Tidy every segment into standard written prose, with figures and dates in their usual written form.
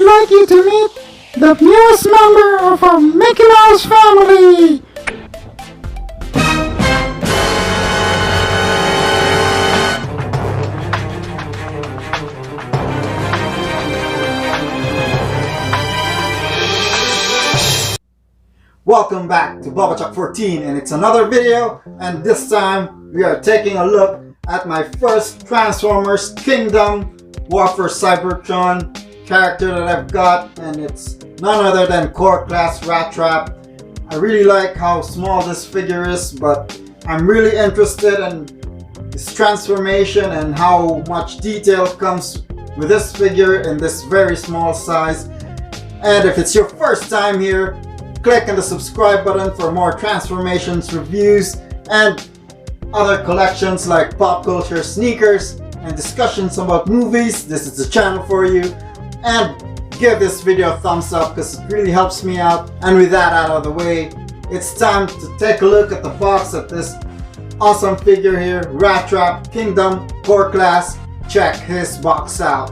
like you to meet the newest member of our Mickey Mouse family. Welcome back to Chuck 14, and it's another video, and this time we are taking a look at my first Transformers Kingdom War for Cybertron character that I've got, and it's none other than Core Class RATTRAP. I really like how small this figure is, but I'm really interested in his transformation and how much detail comes with this figure in this very small size. And if it's your first time here, click on the subscribe button for more transformations, reviews, and other collections like pop culture sneakers and discussions about movies. This is the channel for you. And give this video a thumbs up because it really helps me out. And with that out of the way, it's time to take a look at the box of this awesome figure here, RATTRAP Kingdom Core Class. Check his box out.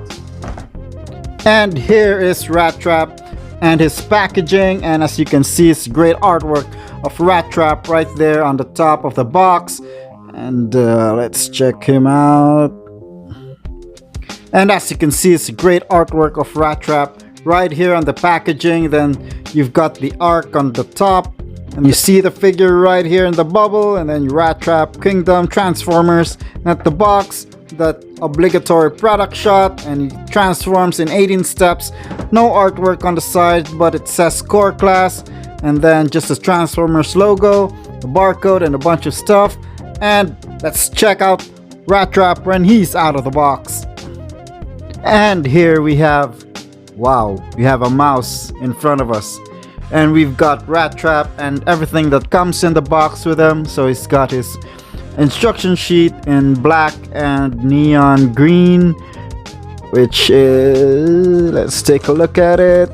And here is RATTRAP and his packaging, and as you can see, it's great artwork of RATTRAP right there on the top of the box. And let's check him out. And as you can see, it's great artwork of RATTRAP right here on the packaging. Then you've got the arc on the top, and you see the figure right here in the bubble, and then RATTRAP Kingdom Transformers at the box, that obligatory product shot, and he transforms in 18 steps. No artwork on the side, but it says Core Class, and then just a Transformers logo, the barcode, and a bunch of stuff. And let's check out RATTRAP when he's out of the box. And here we have, wow, we have a mouse in front of us, and we've got RATTRAP and everything that comes in the box with him. So he's got his instruction sheet in black and neon green, which is, let's take a look at it.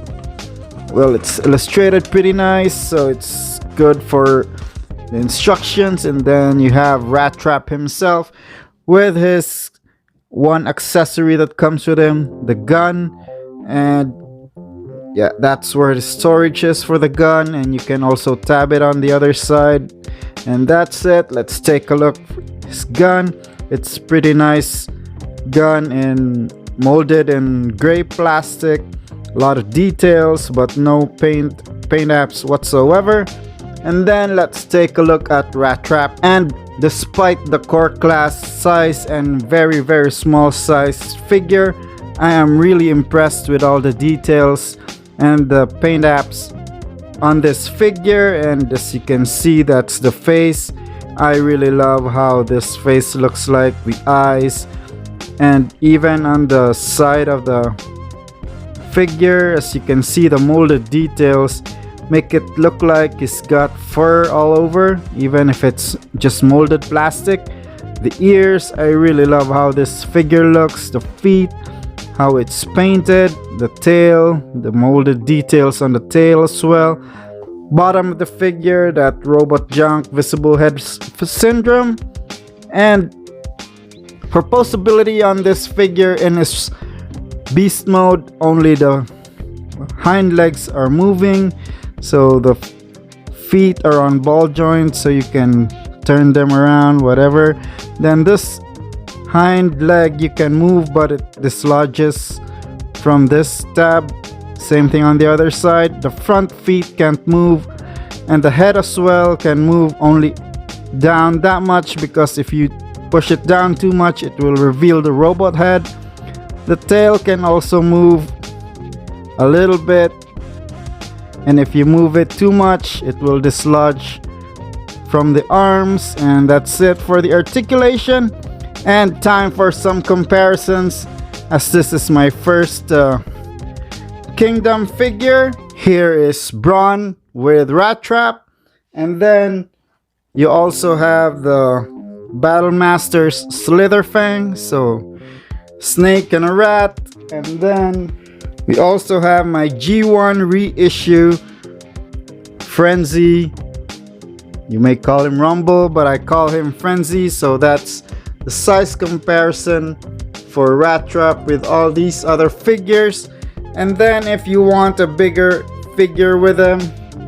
Well, it's illustrated pretty nice, so it's good for the instructions. And then you have RATTRAP himself with his one accessory that comes with him, the gun. And yeah, that's where the storage is for the gun, and you can also tab it on the other side. And that's it. Let's take a look at his gun. It's pretty nice gun, and molded in gray plastic. A lot of details, but no paint apps whatsoever. And then let's take a look at RATTRAP. And despite the Core Class size and very, very small size figure, I am really impressed with all the details and the paint apps on this figure. And as you can see, that's the face. I really love how this face looks like with eyes, and even on the side of the figure, as you can see, the molded details make it look like he's got fur all over, even if it's just molded plastic. The ears, I really love how this figure looks. The feet, how it's painted. The tail, the molded details on the tail as well. Bottom of the figure, that robot junk visible head syndrome. And for posability on this figure, in his beast mode, only the hind legs are moving, so the feet are on ball joints, so you can turn them around, whatever. Then this hind leg you can move, but it dislodges from this tab. Same thing on the other side. The front feet can't move, and the head as well can move only down that much, because if you push it down too much, it will reveal the robot head. The tail can also move a little bit, and if you move it too much, it will dislodge from the arms. And that's it for the articulation. And time for some comparisons, as this is my first Kingdom figure. Here is Brawn with RATTRAP, and then you also have the Battle Master's Slitherfang, so snake and a rat. And then we also have my G1 reissue Frenzy. You may call him Rumble, but I call him Frenzy. So that's the size comparison for RATTRAP with all these other figures. And then if you want a bigger figure with him,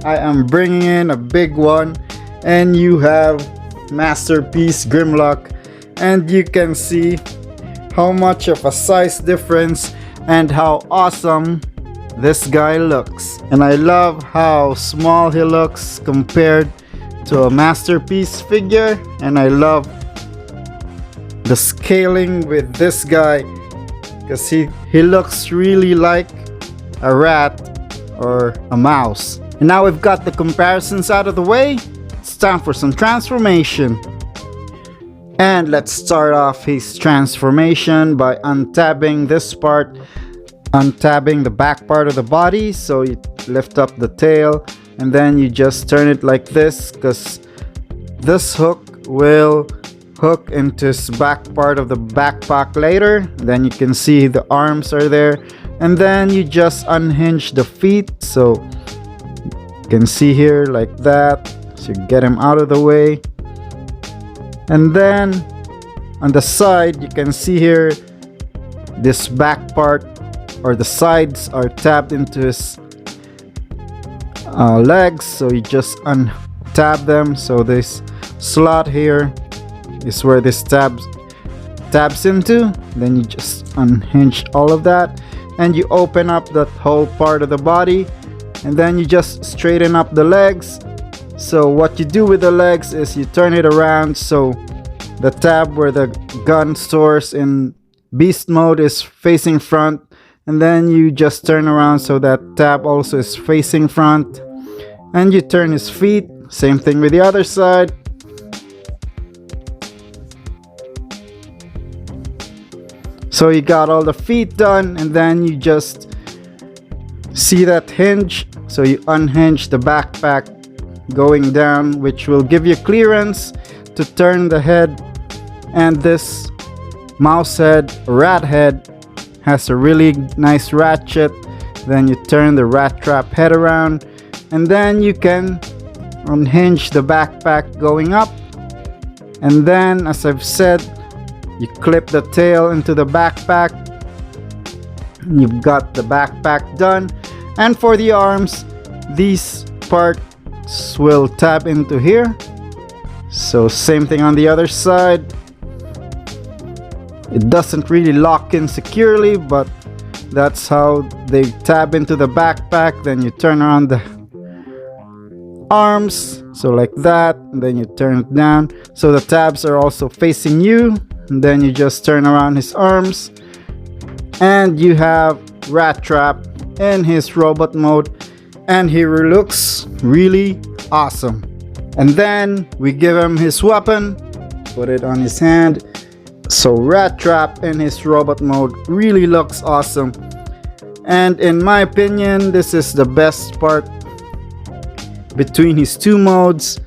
I am bringing in a big one, and you have Masterpiece Grimlock, and you can see how much of a size difference and how awesome this guy looks. And I love how small he looks compared to a Masterpiece figure, and I love the scaling with this guy because he looks really like a rat or a mouse. And now we've got the comparisons out of the way, it's time for some transformation. And let's start off his transformation by untabbing this part, untabbing the back part of the body. So you lift up the tail and then you just turn it like this, because this hook will hook into his back part of the backpack later. Then you can see the arms are there, and then you just unhinge the feet, so you can see here like that. So you get him out of the way, and then on the side you can see here this back part or the sides are tapped into his legs, so you just untab them. So this slot here is where this tabs into. Then you just unhinge all of that and you open up that whole part of the body, and then you just straighten up the legs. So what you do with the legs is you turn it around, so the tab where the gun stores in beast mode is facing front, and then you just turn around so that tab also is facing front, and you turn his feet, same thing with the other side. So you got all the feet done, and then you just see that hinge, so you unhinge the backpack going down, which will give you clearance to turn the head. And this mouse head, rat head, has a really nice ratchet. Then you turn the rat trap head around, and then you can unhinge the backpack going up, and then, as I've said, you clip the tail into the backpack. You've got the backpack done. And for the arms, these parts will tab into here. So same thing on the other side. It doesn't really lock in securely, but that's how they tab into the backpack. Then you turn around the arms, so like that, and then you turn it down so the tabs are also facing you. And then you just turn around his arms, and you have Rattrap in his robot mode, and he looks really awesome. And then we give him his weapon, put it on his hand. So Rattrap in his robot mode really looks awesome, and in my opinion, this is the best part between his two modes.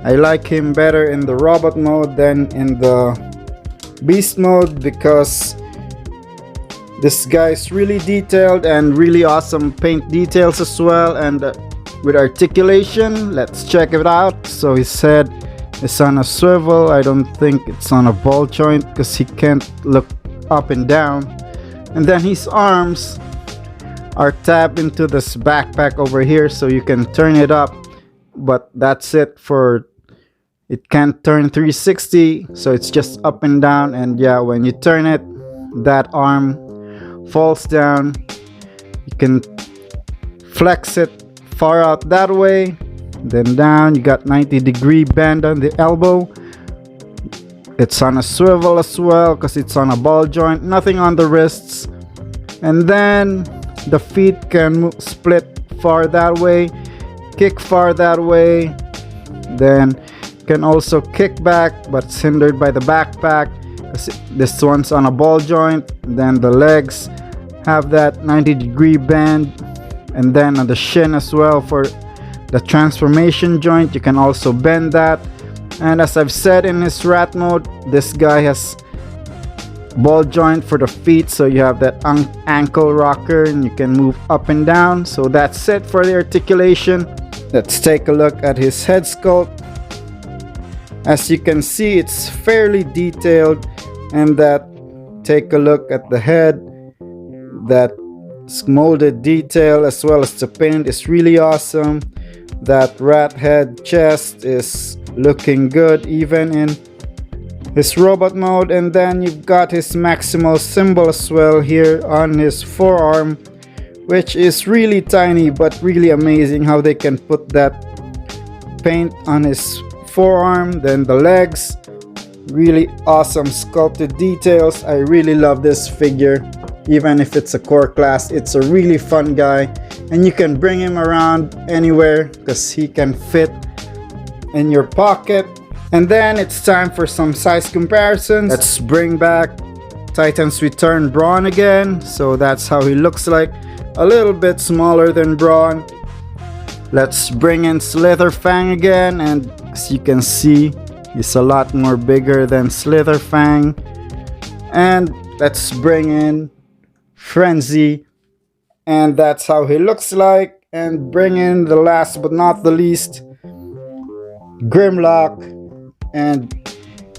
I like him better in the robot mode than in the beast mode, because this guy is really detailed and really awesome paint details as well. And with articulation, let's check it out. So his head is on a swivel. I don't think it's on a ball joint because he can't look up and down. And then his arms are tapped into this backpack over here, so you can turn it up, but that's it. For it can't turn 360, so it's just up and down. And yeah, when you turn it, that arm falls down. You can flex it far out that way, then down. You got 90-degree bend on the elbow. It's on a swivel as well because it's on a ball joint. Nothing on the wrists. And then the feet can split far that way, kick far that way, then can also kick back, but it's hindered by the backpack. This one's on a ball joint. Then the legs have that 90-degree bend, and then on the shin as well for the transformation joint, you can also bend that. And as I've said, in his rat mode, this guy has ball joint for the feet, so you have that ankle rocker and you can move up and down. So that's it for the articulation. Let's take a look at his head sculpt. As you can see, it's fairly detailed, and that, take a look at the head, that molded detail as well as the paint is really awesome. That rat head chest is looking good even in his robot mode. And then you've got his maximal symbol as well here on his forearm, which is really tiny but really amazing how they can put that paint on his forearm. Then the legs, really awesome sculpted details. I really love this figure. Even if it's a core class, it's a really fun guy, and you can bring him around anywhere because he can fit in your pocket. And then it's time for some size comparisons. Let's bring back Titan's Return Brawn again. So that's how he looks like, a little bit smaller than Brawn. Let's bring in Slitherfang again, and as you can see, he's a lot more bigger than Slitherfang. And let's bring in Frenzy, and that's how he looks like. And bring in the last but not the least, Grimlock. And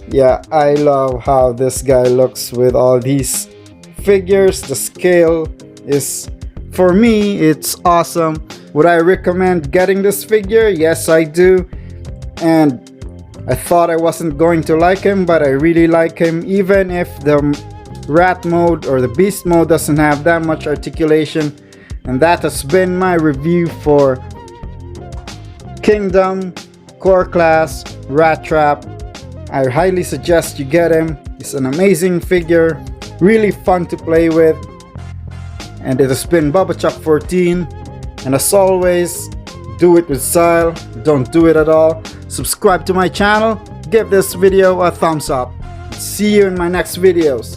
yeah, I love how this guy looks with all these figures. The scale is, for me, it's awesome. Would I recommend getting this figure? Yes, I do. And I thought I wasn't going to like him, but I really like him, even if the rat mode or the beast mode doesn't have that much articulation. And that has been my review for Kingdom Core Class Rattrap. I highly suggest you get him. He's an amazing figure, really fun to play with. And it has been BubbaChuck14, and as always, do it with style, don't do it at all. Subscribe to my channel, give this video a thumbs up. See you in my next videos.